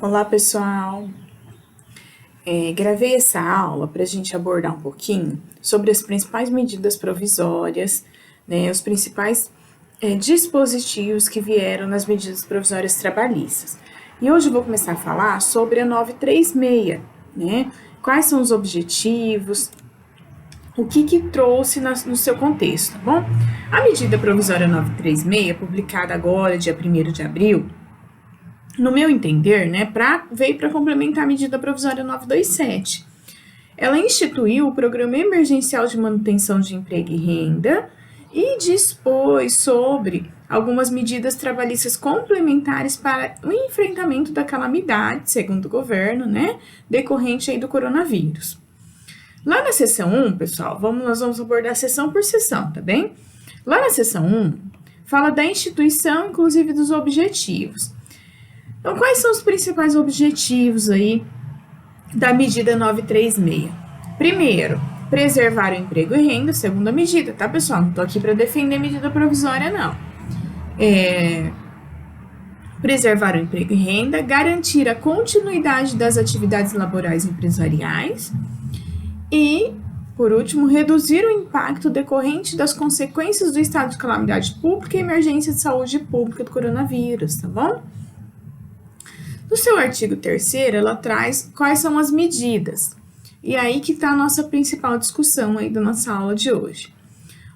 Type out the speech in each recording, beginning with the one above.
Olá, pessoal! Gravei essa aula para a gente abordar um pouquinho sobre as principais medidas provisórias, né, os principais dispositivos que vieram nas medidas provisórias trabalhistas. E hoje eu vou começar a falar sobre a 936, né? Quais são os objetivos, o que trouxe no seu contexto, tá bom? A medida provisória 936, publicada agora, dia 1º de abril, no meu entender, né, veio para complementar a medida provisória 927. Ela instituiu o Programa Emergencial de Manutenção de Emprego e Renda e dispôs sobre algumas medidas trabalhistas complementares para o enfrentamento da calamidade, segundo o governo, né, decorrente aí do coronavírus. Lá na seção 1, pessoal, nós vamos abordar seção por seção, tá bem? Lá na seção 1, fala da instituição, inclusive dos objetivos. Então, quais são os principais objetivos aí da medida 936? Primeiro, preservar o emprego e renda, segunda medida, tá, pessoal? Não tô aqui para defender medida provisória, não. Preservar o emprego e renda, garantir a continuidade das atividades laborais empresariais e, por último, reduzir o impacto decorrente das consequências do estado de calamidade pública e emergência de saúde pública do coronavírus, tá bom? No seu artigo 3º, ela traz quais são as medidas. E aí que está a nossa principal discussão aí da nossa aula de hoje.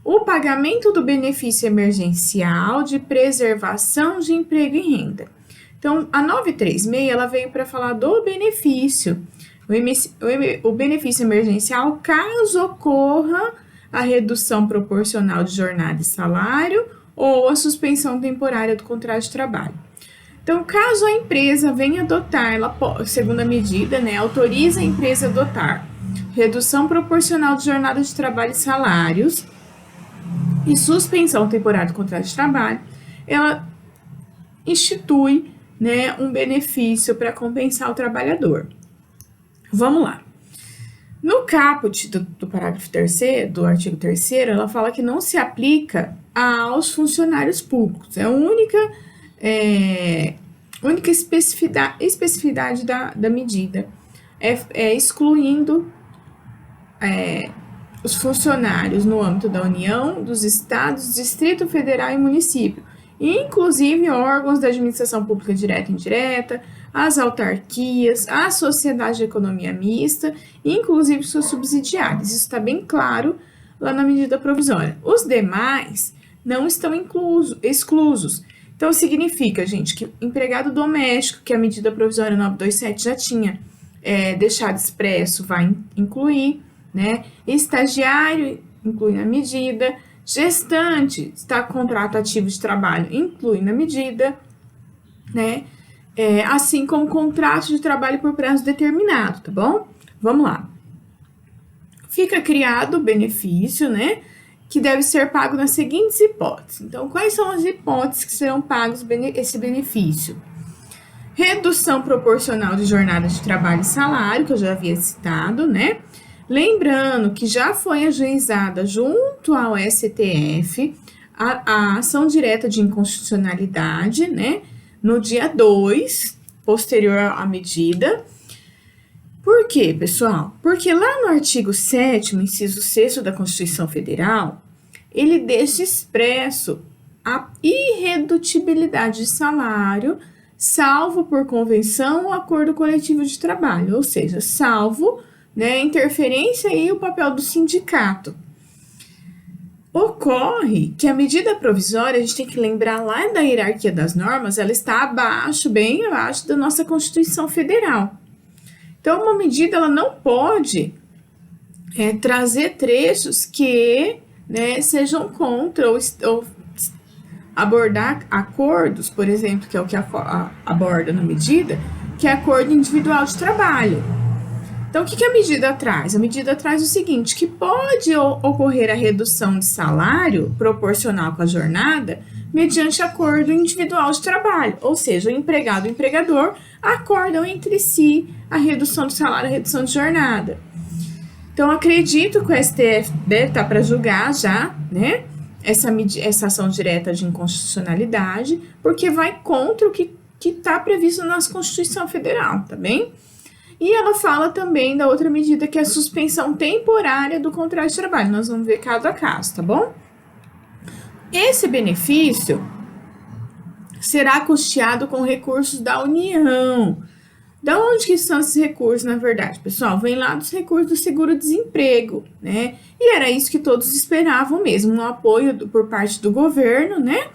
O pagamento do benefício emergencial de preservação de emprego e renda. Então, a 936, ela veio para falar do benefício. O benefício emergencial, caso ocorra a redução proporcional de jornada e salário ou a suspensão temporária do contrato de trabalho. Então, caso a empresa venha adotar, segunda medida, né, autoriza a empresa a adotar redução proporcional de jornada de trabalho e salários e suspensão temporária do contrato de trabalho, ela institui, né, um benefício para compensar o trabalhador. Vamos lá. No caput do parágrafo 3º, do artigo 3º, ela fala que não se aplica aos funcionários públicos. É a única especificidade da medida excluindo os funcionários no âmbito da União, dos Estados, Distrito Federal e município, inclusive órgãos da administração pública direta e indireta, as autarquias, a sociedade de economia mista, inclusive seus subsidiários. Isso está bem claro lá na medida provisória. Os demais não estão exclusos. Então, significa, gente, que empregado doméstico, que a medida provisória 927 já tinha deixado expresso, vai incluir, né? Estagiário, inclui na medida. Gestante, está com contrato ativo de trabalho, inclui na medida, né? Assim como contrato de trabalho por prazo determinado, tá bom? Vamos lá. Fica criado o benefício, né? Que deve ser pago nas seguintes hipóteses. Então, quais são as hipóteses que serão pagos esse benefício? Redução proporcional de jornada de trabalho e salário, que eu já havia citado, né? Lembrando que já foi ajuizada junto ao STF a ação direta de inconstitucionalidade, né? No dia 2, posterior à medida. Por quê, pessoal? Porque lá no artigo 7º, inciso 6º da Constituição Federal, ele deixa expresso a irredutibilidade de salário, salvo por convenção ou acordo coletivo de trabalho, ou seja, salvo, né, interferência e o papel do sindicato. Ocorre que a medida provisória, a gente tem que lembrar lá da hierarquia das normas, ela está bem abaixo da nossa Constituição Federal. Então, uma medida ela não pode trazer trechos que, né, sejam contra ou abordar acordos, por exemplo, que é o que aborda na medida, que é acordo individual de trabalho. Então, o que a medida traz? A medida traz o seguinte, que pode ocorrer a redução de salário proporcional com a jornada mediante acordo individual de trabalho, ou seja, o empregado e o empregador acordam entre si a redução de salário, a redução de jornada. Então, acredito que o STF deve estar para julgar já, essa ação direta de inconstitucionalidade, porque vai contra o que que está previsto na nossa Constituição Federal, tá bem? E ela fala também da outra medida, que é a suspensão temporária do contrato de trabalho. Nós vamos ver caso a caso, tá bom? Esse benefício será custeado com recursos da União. Da onde que são esses recursos, na verdade, pessoal? Vem lá dos recursos do seguro-desemprego, né? E era isso que todos esperavam mesmo, um apoio por parte do governo, né?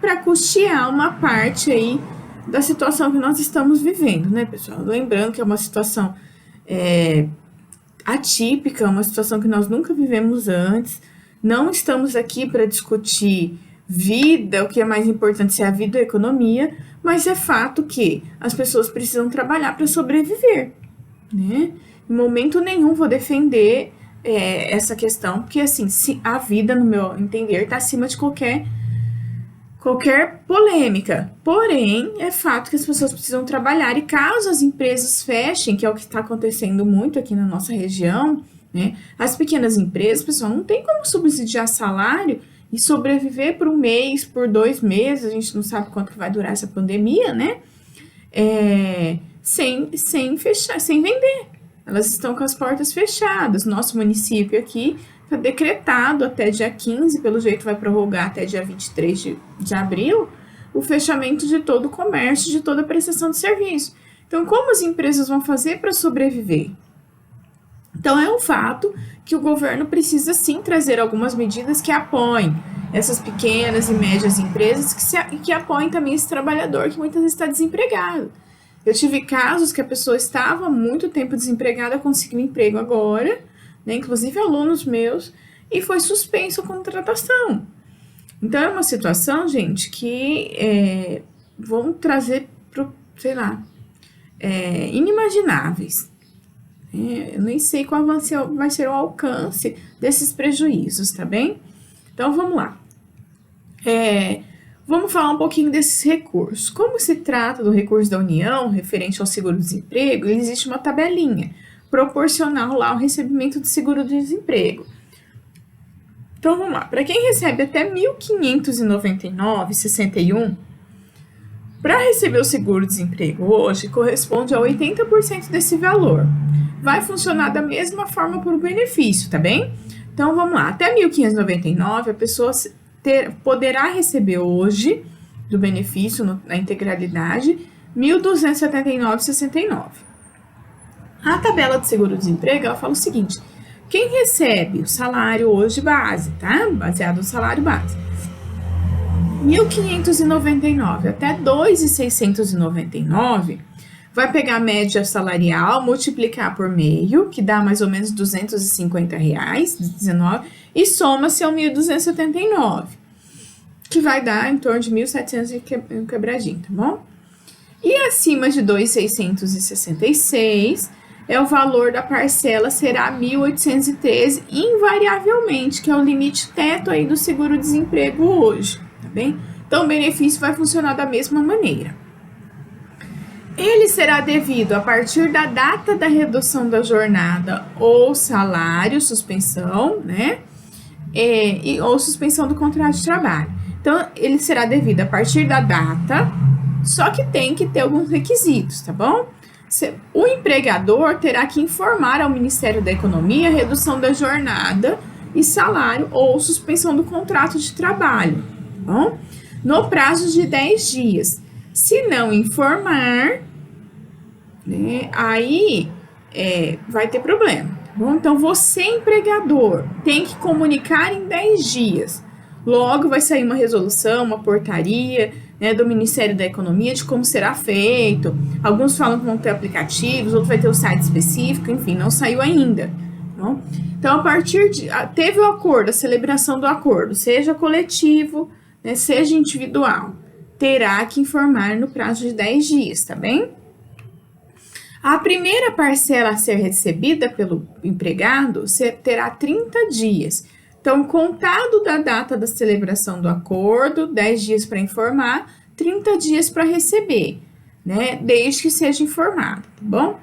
Para custear uma parte aí da situação que nós estamos vivendo, né, pessoal? Lembrando que é uma situação atípica, uma situação que nós nunca vivemos antes. Não estamos aqui para discutir vida, o que é mais importante, se é a vida ou a economia, mas é fato que as pessoas precisam trabalhar para sobreviver, né? Em momento nenhum vou defender essa questão, porque assim, se a vida, no meu entender, está acima de qualquer polêmica. Porém, é fato que as pessoas precisam trabalhar, e caso as empresas fechem, que é o que está acontecendo muito aqui na nossa região, né? As pequenas empresas, pessoal, não tem como subsidiar salário e sobreviver por 1 mês, por 2 meses, a gente não sabe quanto que vai durar essa pandemia, né? Sem fechar, sem vender. Elas estão com as portas fechadas. Nosso município aqui está decretado até dia 15, pelo jeito vai prorrogar até dia 23 de abril, o fechamento de todo o comércio, de toda a prestação de serviço. Então, como as empresas vão fazer para sobreviver? Então, é um fato que o governo precisa, sim, trazer algumas medidas que apoiem essas pequenas e médias empresas, que apoiem também esse trabalhador que muitas vezes está desempregado. Eu tive casos que a pessoa estava há muito tempo desempregada, conseguiu um emprego agora, né, inclusive alunos meus, e foi suspenso a contratação. Então, é uma situação, gente, que vão trazer, inimagináveis. Eu nem sei qual vai ser o alcance desses prejuízos, tá bem? Então, vamos lá. Vamos falar um pouquinho desses recursos. Como se trata do recurso da União, referente ao seguro-desemprego, existe uma tabelinha proporcional lá ao recebimento do seguro-desemprego. Então, vamos lá. Para quem recebe até R$ 1.599,61, para receber o seguro-desemprego hoje, corresponde a 80% desse valor. Vai funcionar da mesma forma para o benefício, tá bem? Então, vamos lá. Até R$ 1.599, a pessoa poderá receber hoje, do benefício na integralidade, R$ 1.279,69. A tabela do seguro-desemprego, ela fala o seguinte: quem recebe o salário hoje base, tá? Baseado no salário base, R$ 1.599 até R$ 2.699, vai pegar a média salarial, multiplicar por meio, que dá mais ou menos R$ 250,19, e soma-se ao 1.279, que vai dar em torno de 1.700 e quebradinho, tá bom? E acima de 2.666, o valor da parcela será 1.813, invariavelmente, que é o limite teto aí do seguro-desemprego hoje, tá bem? Então, o benefício vai funcionar da mesma maneira. Ele será devido a partir da data da redução da jornada ou salário, suspensão, né? Ou suspensão do contrato de trabalho. Então, ele será devido a partir da data, só que tem que ter alguns requisitos, tá bom? O empregador terá que informar ao Ministério da Economia a redução da jornada e salário ou suspensão do contrato de trabalho, tá bom? No prazo de 10 dias. Se não informar, né, aí vai ter problema, tá bom? Então, você, empregador, tem que comunicar em 10 dias. Logo vai sair uma resolução, uma portaria, né, do Ministério da Economia de como será feito. Alguns falam que vão ter aplicativos, outros vai ter o site específico, enfim, não saiu ainda. Não? Então, a partir de... Teve o acordo, a celebração do acordo, seja coletivo, né, seja individual, terá que informar no prazo de 10 dias, tá bem? A primeira parcela a ser recebida pelo empregado terá 30 dias. Então, contado da data da celebração do acordo, 10 dias para informar, 30 dias para receber, né? Desde que seja informado, tá bom?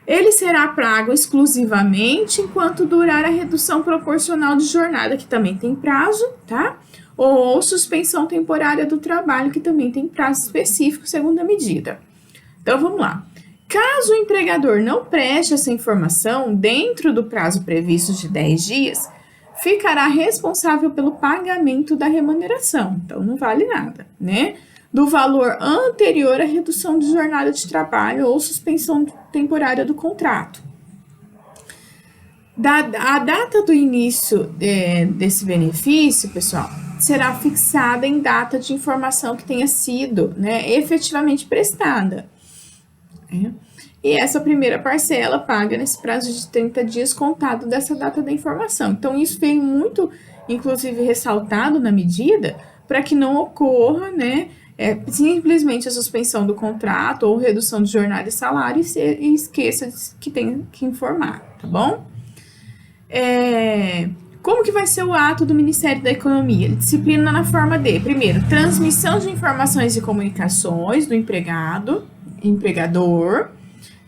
Ele será pago exclusivamente enquanto durar a redução proporcional de jornada, que também tem prazo, tá? ou suspensão temporária do trabalho, que também tem prazo específico segundo a medida. Então, vamos lá. Caso o empregador não preste essa informação dentro do prazo previsto de 10 dias, ficará responsável pelo pagamento da remuneração. Então, não vale nada, né? Do valor anterior à redução de jornada de trabalho ou suspensão temporária do contrato. A data do início desse benefício, pessoal, será fixada em data de informação que tenha sido, né, efetivamente prestada. E essa primeira parcela paga nesse prazo de 30 dias contado dessa data da informação. Então, isso veio muito, inclusive, ressaltado na medida para que não ocorra, né, simplesmente a suspensão do contrato ou redução de jornada e salário e esqueça que tem que informar, tá bom? Como que vai ser o ato do Ministério da Economia? Ele disciplina na forma de, primeiro, transmissão de informações e comunicações do empregador,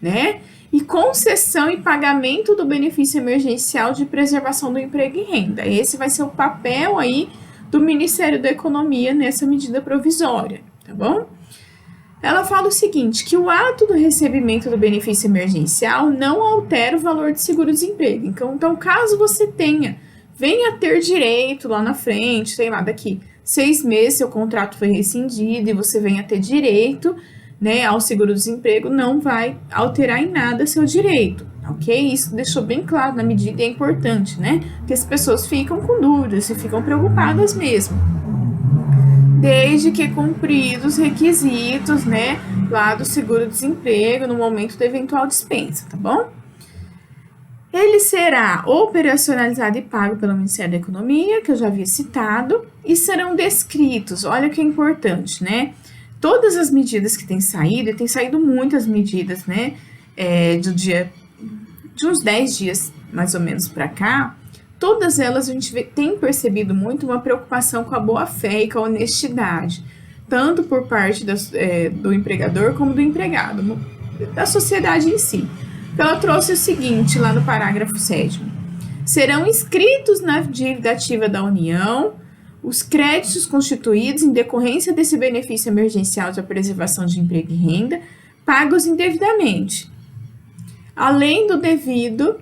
né? E concessão e pagamento do benefício emergencial de preservação do emprego e renda. Esse vai ser o papel aí do Ministério da Economia nessa medida provisória, tá bom? Ela fala o seguinte, que o ato do recebimento do benefício emergencial não altera o valor de seguro-desemprego. Então, caso você venha ter direito lá na frente, sei lá, daqui 6 meses seu contrato foi rescindido e você venha ter direito, né, ao seguro-desemprego, não vai alterar em nada seu direito, ok? Isso deixou bem claro na medida e é importante, né? Porque as pessoas ficam com dúvidas e ficam preocupadas mesmo. Desde que cumpridos os requisitos, né, lá do seguro-desemprego no momento da eventual dispensa, tá bom? Ele será operacionalizado e pago pelo Ministério da Economia, que eu já havia citado, e serão descritos, olha que é importante, né? Todas as medidas que têm saído, e tem saído muitas medidas, né, de uns 10 dias mais ou menos para cá, todas elas a gente tem percebido muito uma preocupação com a boa-fé e com a honestidade, tanto por parte do empregador como do empregado, da sociedade em si. Então, ela trouxe o seguinte lá no parágrafo 7º. Serão inscritos na dívida ativa da União os créditos constituídos em decorrência desse benefício emergencial de preservação de emprego e renda, pagos indevidamente, além do devido,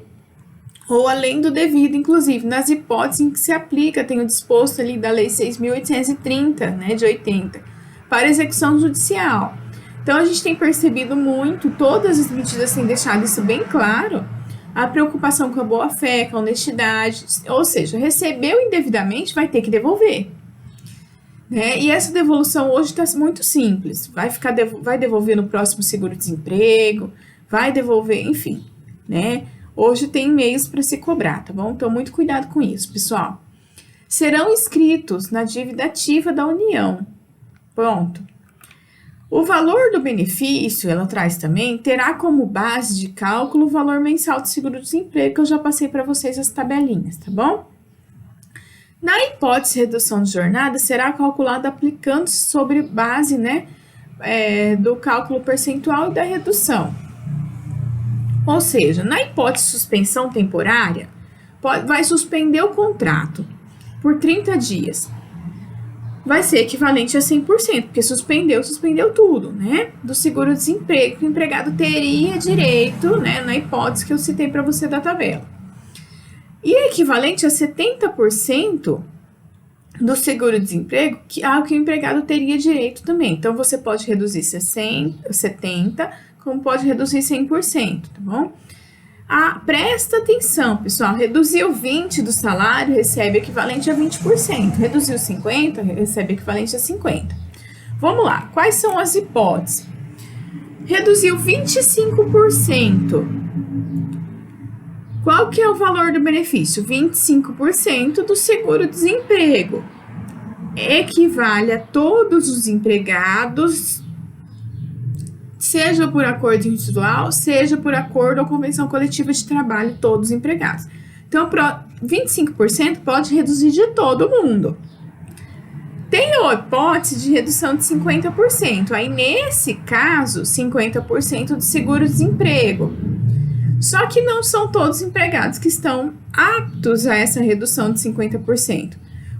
inclusive, nas hipóteses em que se aplica, tem o disposto ali da Lei 6.830, né, de 80, para execução judicial. Então, a gente tem percebido muito, todas as medidas têm deixado isso bem claro, a preocupação com a boa-fé, com a honestidade, ou seja, recebeu indevidamente, vai ter que devolver. Né? E essa devolução hoje está muito simples, vai devolver no próximo seguro-desemprego, vai devolver, enfim, né? Hoje tem meios para se cobrar, tá bom? Então, muito cuidado com isso, pessoal. Serão inscritos na dívida ativa da União. Pronto. O valor do benefício, ela traz também, terá como base de cálculo o valor mensal de seguro-desemprego, que eu já passei para vocês as tabelinhas, tá bom? Na hipótese de redução de jornada, será calculado aplicando-se sobre base, né, do cálculo percentual e da redução. Ou seja, na hipótese de suspensão temporária, vai suspender o contrato por 30 dias. Vai ser equivalente a 100%, porque suspendeu tudo, né? Do seguro-desemprego que o empregado teria direito, né? Na hipótese que eu citei para você da tabela. E é equivalente a 70% do seguro-desemprego ao que o empregado teria direito também. Então, você pode reduzir 70%, como pode reduzir 100%, tá bom? Presta atenção, pessoal, reduziu 20% do salário, recebe equivalente a 20%, reduziu 50%, recebe equivalente a 50%. Vamos lá, quais são as hipóteses? Reduziu 25%. Qual que é o valor do benefício? 25% do seguro-desemprego. Equivale a todos os empregados, seja por acordo individual, seja por acordo ou convenção coletiva de trabalho, todos os empregados. Então, 25% pode reduzir de todo mundo. Tem a hipótese de redução de 50%. Aí, nesse caso, 50% de seguro-desemprego. Só que não são todos os empregados que estão aptos a essa redução de 50%.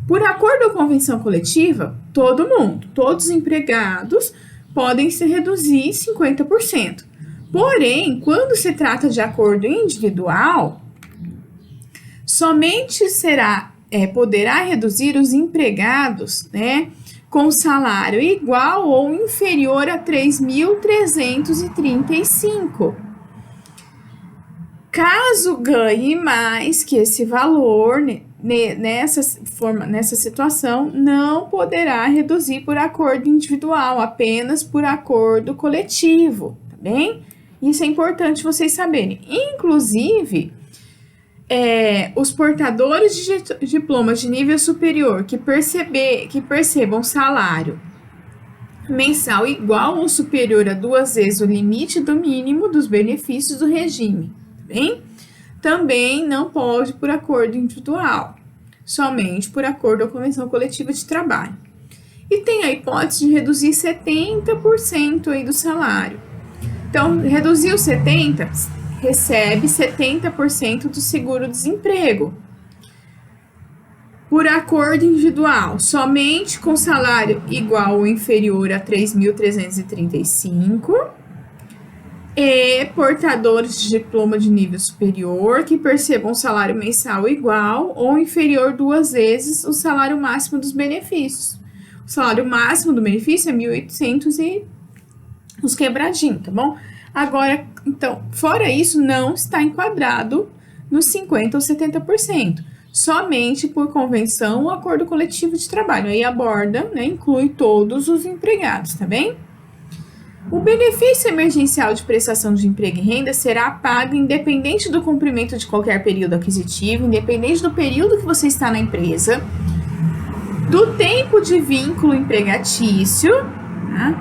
Por acordo ou convenção coletiva, todo mundo, todos os empregados podem se reduzir 50%. Porém, quando se trata de acordo individual, somente poderá reduzir os empregados, né, com salário igual ou inferior a 3.335. Caso ganhe mais que esse valor, nessa situação, não poderá reduzir por acordo individual, apenas por acordo coletivo, tá bem? Isso é importante vocês saberem. Inclusive, os portadores de diplomas de nível superior que percebam salário mensal igual ou superior a 2 vezes o limite do mínimo dos benefícios do regime, tá bem? Também não pode por acordo individual, somente por acordo ou convenção coletiva de trabalho. E tem a hipótese de reduzir 70% aí do salário. Então, reduziu 70%, recebe 70% do seguro-desemprego. Por acordo individual, somente com salário igual ou inferior a 3.335 e portadores de diploma de nível superior que percebam salário mensal igual ou inferior 2 vezes o salário máximo dos benefícios. O salário máximo do benefício é 1.800 e uns quebradinhos, tá bom? Agora, então, fora isso, não está enquadrado nos 50% ou 70%, somente por convenção ou acordo coletivo de trabalho. Aí aborda, né, inclui todos os empregados, tá bem? O benefício emergencial de prestação de emprego e renda será pago independente do cumprimento de qualquer período aquisitivo, independente do período que você está na empresa, do tempo de vínculo empregatício,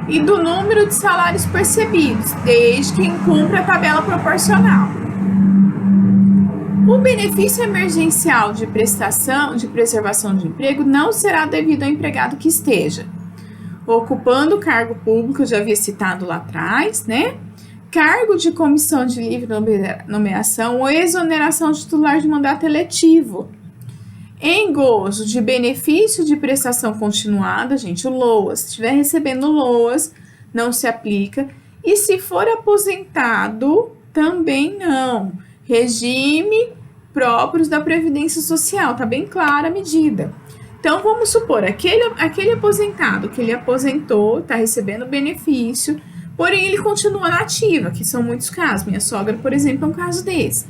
e do número de salários percebidos, desde que cumpra a tabela proporcional. O benefício emergencial de prestação de preservação de emprego não será devido ao empregado que esteja ocupando cargo público, eu já havia citado lá atrás, né? Cargo de comissão de livre nomeação ou exoneração de titular de mandato eletivo. Em gozo de benefício de prestação continuada, gente, o LOAS, se estiver recebendo LOAS, não se aplica. E se for aposentado, também não. Regime próprios da Previdência Social, tá bem clara a medida. Então, vamos supor, aquele aposentado que ele aposentou, tá recebendo benefício, porém ele continua na ativa, que são muitos casos. Minha sogra, por exemplo, é um caso desse.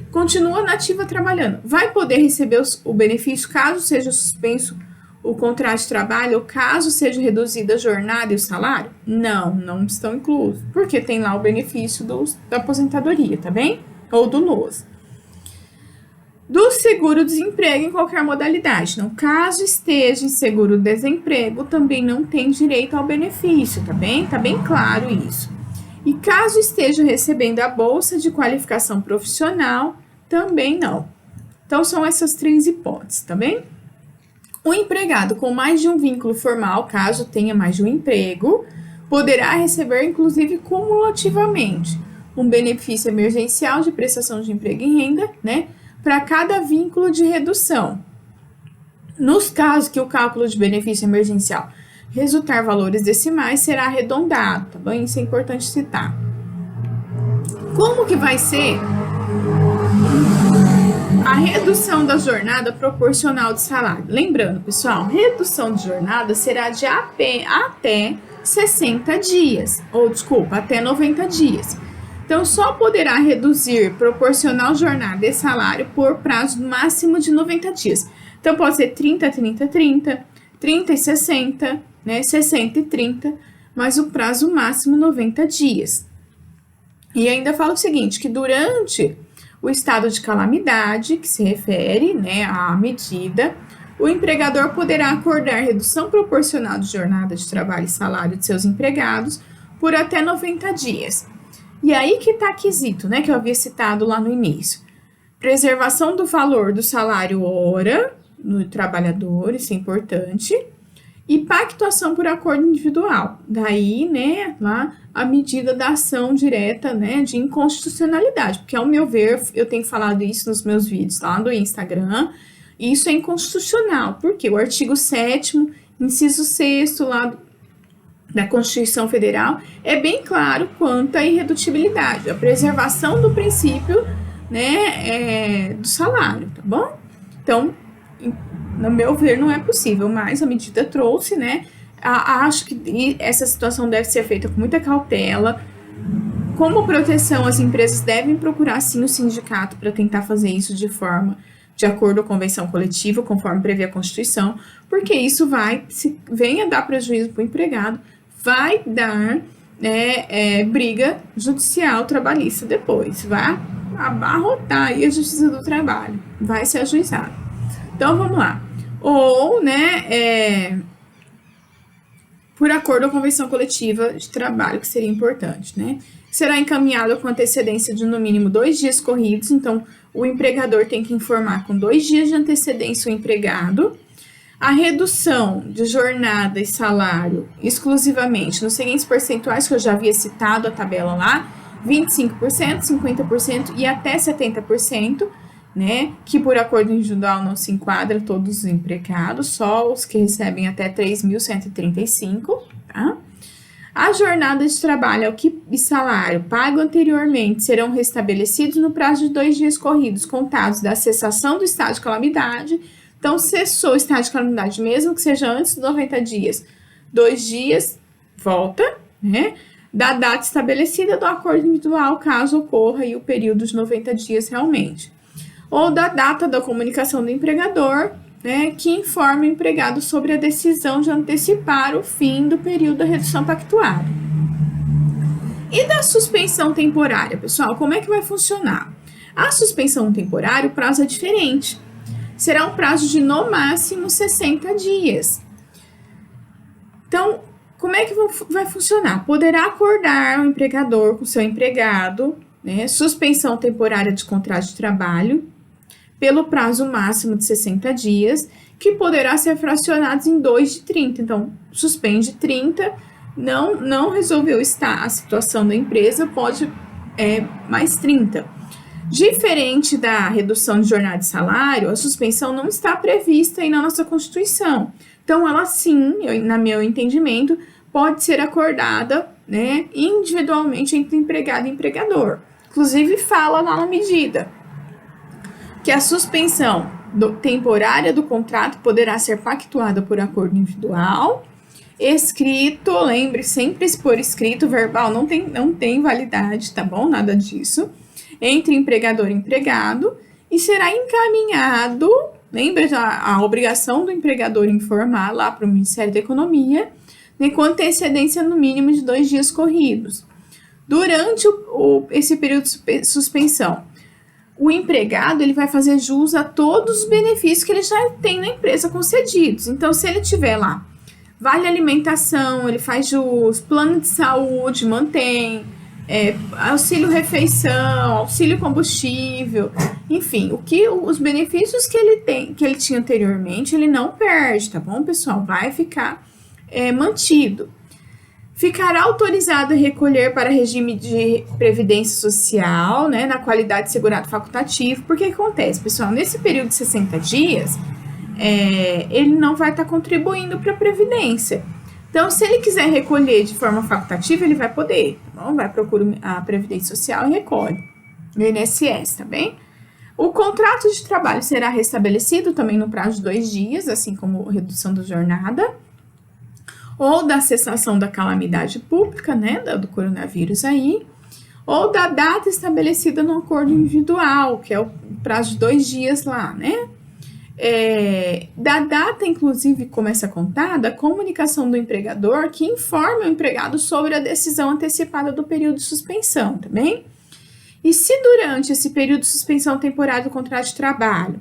Continua na ativa trabalhando, vai poder receber o benefício caso seja suspenso o contrato de trabalho ou caso seja reduzida a jornada e o salário? Não estão inclusos, porque tem lá o benefício da aposentadoria, tá bem? Ou do LOAS. Do seguro-desemprego em qualquer modalidade. Não, caso esteja em seguro-desemprego, também não tem direito ao benefício, tá bem? Tá bem claro isso. E caso esteja recebendo a bolsa de qualificação profissional, também não. Então, são essas 3 hipóteses, tá bem? O empregado com mais de um vínculo formal, caso tenha mais de um emprego, poderá receber, inclusive, cumulativamente, um benefício emergencial de prestação de emprego e renda, né? Para cada vínculo de redução. Nos casos que o cálculo de benefício emergencial resultar valores decimais, será arredondado, tá bom? Isso é importante citar. Como que vai ser a redução da jornada proporcional de salário? Lembrando, pessoal, redução de jornada será de até 60 dias, ou desculpa, até 90 dias. Então, só poderá reduzir proporcional jornada e salário por prazo máximo de 90 dias. Então, pode ser 30, 30, 30, 30 e 60, né? 60 e 30, mas o prazo máximo 90 dias. E ainda fala o seguinte, que durante o estado de calamidade, que se refere, né, à medida, o empregador poderá acordar redução proporcional de jornada de trabalho e salário de seus empregados por até 90 dias. E aí que está quesito, né, que eu havia citado lá no início. Preservação do valor do salário hora no trabalhador, isso é importante. E pactuação por acordo individual. Daí, né, lá a medida da ação direta, né, de inconstitucionalidade. Porque, ao meu ver, eu tenho falado isso nos meus vídeos lá do Instagram Isso é inconstitucional, porque o artigo 7º, inciso 6º lá da Constituição Federal é bem claro quanto à irredutibilidade, a preservação do princípio, né, do salário, tá bom? Então, no meu ver, não é possível, mas a medida trouxe, né? Acho que essa situação deve ser feita com muita cautela. Como proteção, as empresas devem procurar, sim, o sindicato para tentar fazer isso de acordo com a convenção coletiva, conforme prevê a Constituição, porque isso se venha dar prejuízo para o empregado, vai dar briga judicial trabalhista depois, vai abarrotar aí a Justiça do Trabalho, vai ser ajuizado. Então, vamos lá. Ou, por acordo com a convenção coletiva de trabalho, que seria importante, né? Será encaminhado com antecedência de no mínimo 2 dias corridos, então o empregador tem que informar com 2 dias de antecedência o empregado. A redução de jornada e salário exclusivamente nos seguintes percentuais que eu já havia citado a tabela lá, 25%, 50% e até 70%, né, que por acordo individual não se enquadra todos os empregados, só os que recebem até 3.135, tá? A jornada de trabalho e salário pago anteriormente serão restabelecidos no prazo de 2 dias corridos, contados da cessação do estado de calamidade. Então, cessou o estado de calamidade, mesmo que seja antes dos 90 dias, 2 dias, volta, né? Da data estabelecida do acordo individual, caso ocorra aí o período de 90 dias realmente. Ou da data da comunicação do empregador, né, que informa o empregado sobre a decisão de antecipar o fim do período da redução pactuada. E da suspensão temporária, pessoal, como é que vai funcionar? A suspensão temporária, o prazo é diferente. Será um prazo de, no máximo, 60 dias. Então, como é que vai funcionar? Poderá acordar o empregador com seu empregado, né, suspensão temporária de contrato de trabalho, pelo prazo máximo de 60 dias, que poderá ser fracionado em 2 de 30. Então, suspende 30, não resolveu a situação da empresa, pode mais 30. Diferente da redução de jornada de salário, a suspensão não está prevista aí na nossa Constituição. Então, ela sim, no meu entendimento, pode ser acordada, né, individualmente entre empregado e empregador. Inclusive, fala lá na medida que a suspensão temporária do contrato poderá ser pactuada por acordo individual, escrito, lembre sempre por escrito, verbal não tem validade, tá bom? Nada disso, entre empregador e empregado, e será encaminhado, lembre a obrigação do empregador informar lá para o Ministério da Economia, né, com antecedência no mínimo de 2 dias corridos. Durante esse período de suspensão, o empregado ele vai fazer jus a todos os benefícios que ele já tem na empresa concedidos. Então, se ele tiver lá vale alimentação, ele faz jus, plano de saúde, mantém, auxílio refeição, auxílio combustível, enfim, os benefícios que ele tinha anteriormente, ele não perde, tá bom, pessoal? Vai ficar mantido. Ficará autorizado a recolher para regime de previdência social, né, na qualidade de segurado facultativo. Porque acontece, pessoal, nesse período de 60 dias, ele não vai estar contribuindo para a previdência. Então, se ele quiser recolher de forma facultativa, ele vai poder, tá bom? Vai procurar a previdência social e recolhe no INSS, tá bem? O contrato de trabalho será restabelecido também no prazo de 2 dias, assim como redução da jornada, ou da cessação da calamidade pública, né, do coronavírus aí, ou da data estabelecida no acordo individual, que é o prazo de 2 dias lá, né? Da data, inclusive, começa a contar da comunicação do empregador que informa o empregado sobre a decisão antecipada do período de suspensão, tá bem? E se durante esse período de suspensão temporária do contrato de trabalho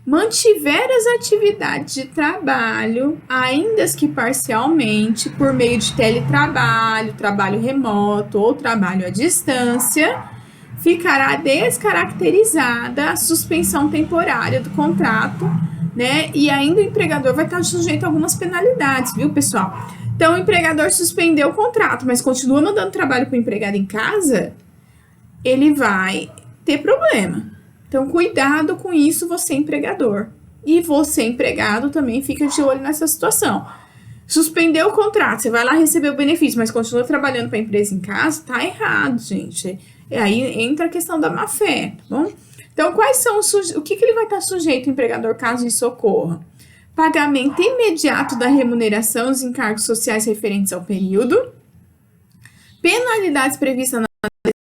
mantiver as atividades de trabalho, ainda que parcialmente, por meio de teletrabalho, trabalho remoto ou trabalho à distância, ficará descaracterizada a suspensão temporária do contrato, né? E ainda o empregador vai estar sujeito a algumas penalidades, viu, pessoal? Então, o empregador suspendeu o contrato, mas continua mandando trabalho para o empregado em casa, ele vai ter problema. Então, cuidado com isso, você empregador, E você, empregado, também fica de olho nessa situação. Suspendeu o contrato, você vai lá receber o benefício, mas continua trabalhando para a empresa em casa, tá errado, gente. E aí entra a questão da má-fé, tá bom? Então, quais são o que ele vai estar sujeito, o empregador, caso isso ocorra? Pagamento imediato da remuneração dos encargos sociais referentes ao período, penalidades previstas na lei,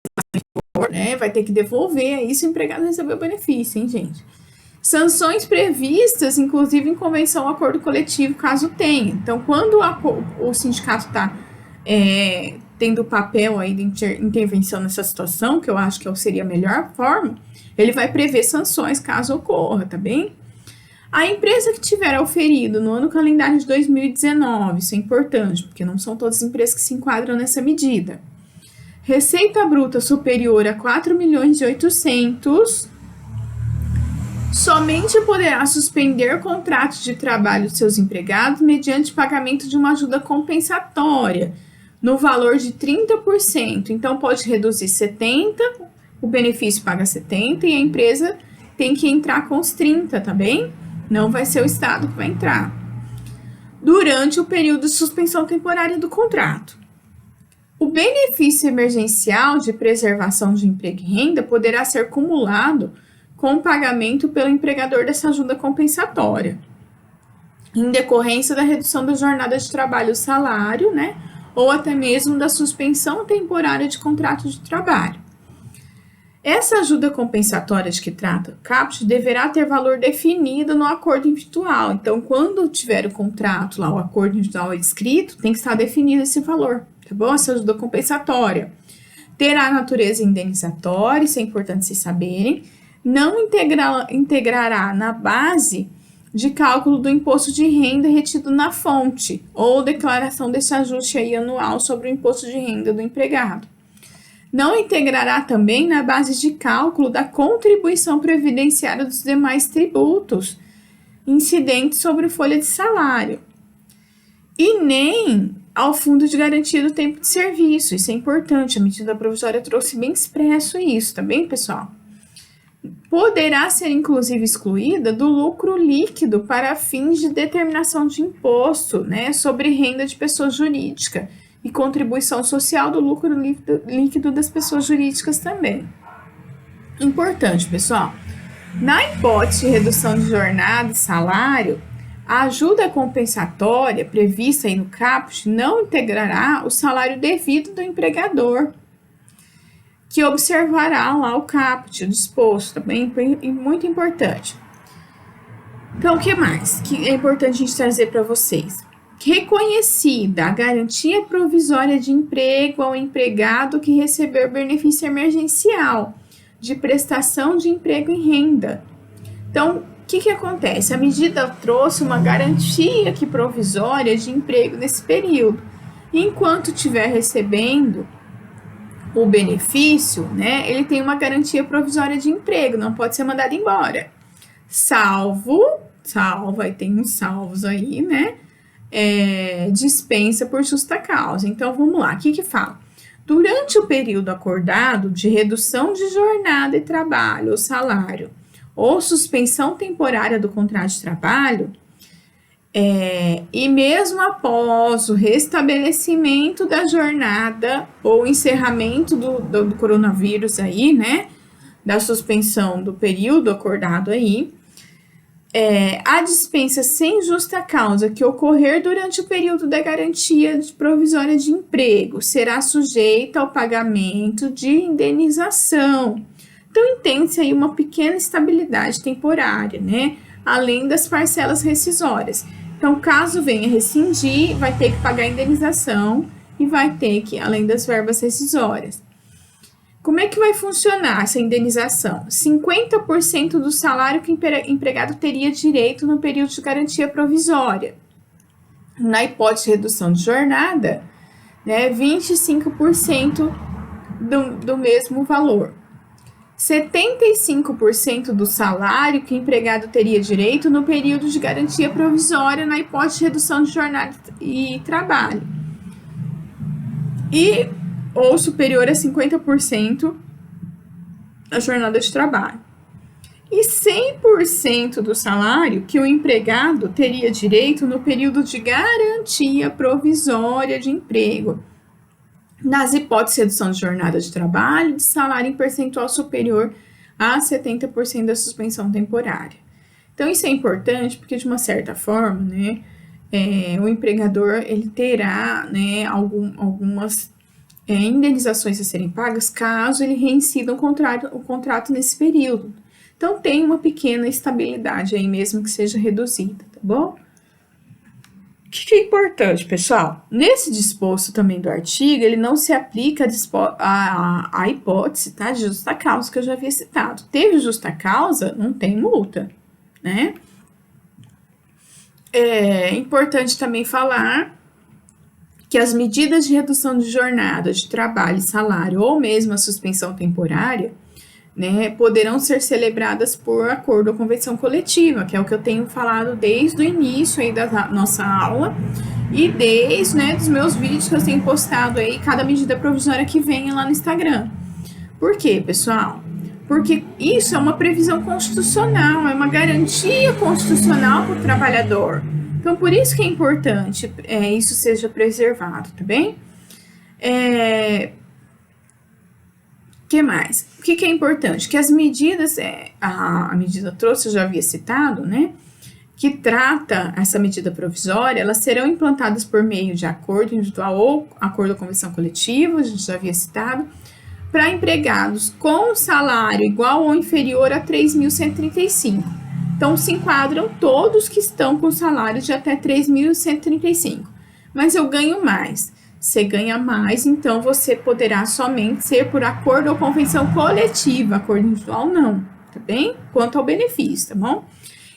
né? Vai ter que devolver aí se o empregado recebeu o benefício, hein, gente? Sanções previstas, inclusive em convenção ou acordo coletivo, caso tenha. Então, quando o sindicato está tendo papel aí de intervenção nessa situação, que eu acho que seria a melhor forma, ele vai prever sanções caso ocorra, tá bem? A empresa que tiver auferido no ano calendário de 2019, isso é importante, porque não são todas as empresas que se enquadram nessa medida. Receita bruta superior a 4.800.000, somente poderá suspender contratos de trabalho de seus empregados mediante pagamento de uma ajuda compensatória, no valor de 30%. Então, pode reduzir 70%, o benefício paga 70% e a empresa tem que entrar com os 30%, tá bem? Não vai ser o Estado que vai entrar. Durante o período de suspensão temporária do contrato. O benefício emergencial de preservação de emprego e renda poderá ser cumulado com o pagamento pelo empregador dessa ajuda compensatória, em decorrência da redução da jornada de trabalho, salário, né? Ou até mesmo da suspensão temporária de contrato de trabalho. Essa ajuda compensatória de que trata o caput deverá ter valor definido no acordo individual. Então, quando tiver o contrato lá, o acordo individual escrito, tem que estar definido esse valor, tá bom? Essa ajuda compensatória terá natureza indenizatória, isso é importante vocês saberem. Não integrará na base de cálculo do imposto de renda retido na fonte ou declaração desse ajuste aí anual sobre o imposto de renda do empregado. Não integrará também na base de cálculo da contribuição previdenciária dos demais tributos incidentes sobre folha de salário. E nem ao fundo de garantia do tempo de serviço. Isso é importante, a medida provisória trouxe bem expresso isso, tá bem, pessoal? Poderá ser, inclusive, excluída do lucro líquido para fins de determinação de imposto, né, sobre renda de pessoa jurídica e contribuição social do lucro líquido das pessoas jurídicas também. Importante, pessoal. Na hipótese de redução de jornada e salário, a ajuda compensatória prevista aí no caput não integrará o salário devido do empregador, que observará lá o caput, o disposto, também muito importante. Então, o que mais que é importante a gente trazer para vocês? Reconhecida a garantia provisória de emprego ao empregado que receber benefício emergencial de prestação de emprego e renda. Então, o que acontece? A medida trouxe uma garantia provisória de emprego nesse período. Enquanto estiver recebendo o benefício, né, ele tem uma garantia provisória de emprego, não pode ser mandado embora. Salvo, aí tem uns salvos aí, né, dispensa por justa causa. Então, vamos lá, o que fala? Durante o período acordado de redução de jornada e trabalho ou salário, ou suspensão temporária do contrato de trabalho, e mesmo após o restabelecimento da jornada ou encerramento do coronavírus aí, né, da suspensão do período acordado aí, a dispensa sem justa causa que ocorrer durante o período da garantia provisória de emprego será sujeita ao pagamento de indenização. Então, entende-se aí uma pequena estabilidade temporária, né, além das parcelas rescisórias. Então, caso venha rescindir, vai ter que pagar a indenização e vai ter que, além das verbas rescisórias. Como é que vai funcionar essa indenização? 50% do salário que o empregado teria direito no período de garantia provisória. Na hipótese de redução de jornada, né, 25% do mesmo valor. 75% do salário que o empregado teria direito no período de garantia provisória na hipótese de redução de jornada e trabalho. Ou superior a 50% da jornada de trabalho. e 100% do salário que o empregado teria direito no período de garantia provisória de emprego, nas hipóteses de redução de jornada de trabalho de salário em percentual superior a 70% da suspensão temporária. Então, isso é importante porque, de uma certa forma, né, o empregador ele terá, né, algumas indenizações a serem pagas caso ele reincida o contrato nesse período. Então, tem uma pequena estabilidade aí, mesmo que seja reduzida, tá bom? O que é importante, pessoal? Nesse disposto também do artigo, ele não se aplica a hipótese, tá, de justa causa que eu já havia citado. Teve justa causa, não tem multa, né? É importante também falar que as medidas de redução de jornada de trabalho e salário, ou mesmo a suspensão temporária, né, poderão ser celebradas por acordo ou convenção coletiva, que é o que eu tenho falado desde o início aí da nossa aula e desde, né, dos meus vídeos que eu tenho postado aí, cada medida provisória que venha lá no Instagram. Por quê, pessoal? Porque isso é uma previsão constitucional, é uma garantia constitucional para o trabalhador. Então, por isso que é importante isso seja preservado, tá bem? Que mais? O que é importante? Que as medidas, a medida trouxe, eu já havia citado, né? Que trata essa medida provisória, elas serão implantadas por meio de acordo individual ou acordo ou convenção coletiva, a gente já havia citado, para empregados com salário igual ou inferior a 3.135. Então, se enquadram todos que estão com salários de até 3.135. Mas eu ganho mais. Você ganha mais, então você poderá somente ser por acordo ou convenção coletiva, acordo individual não, tá bem? Quanto ao benefício, tá bom?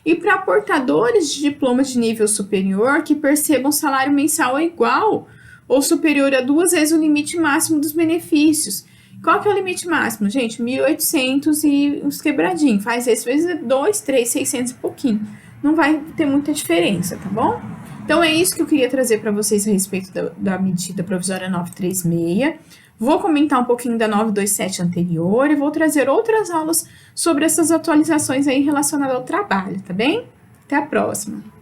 E para portadores de diploma de nível superior que percebam salário mensal igual ou superior a 2 vezes o limite máximo dos benefícios. Qual que é o limite máximo, gente? 1.800 e uns quebradinhos. Faz esse vezes 2, 3, 600 e pouquinho. Não vai ter muita diferença, tá bom? Então, é isso que eu queria trazer para vocês a respeito da medida provisória 936. Vou comentar um pouquinho da 927 anterior e vou trazer outras aulas sobre essas atualizações aí relacionadas ao trabalho, tá bem? Até a próxima!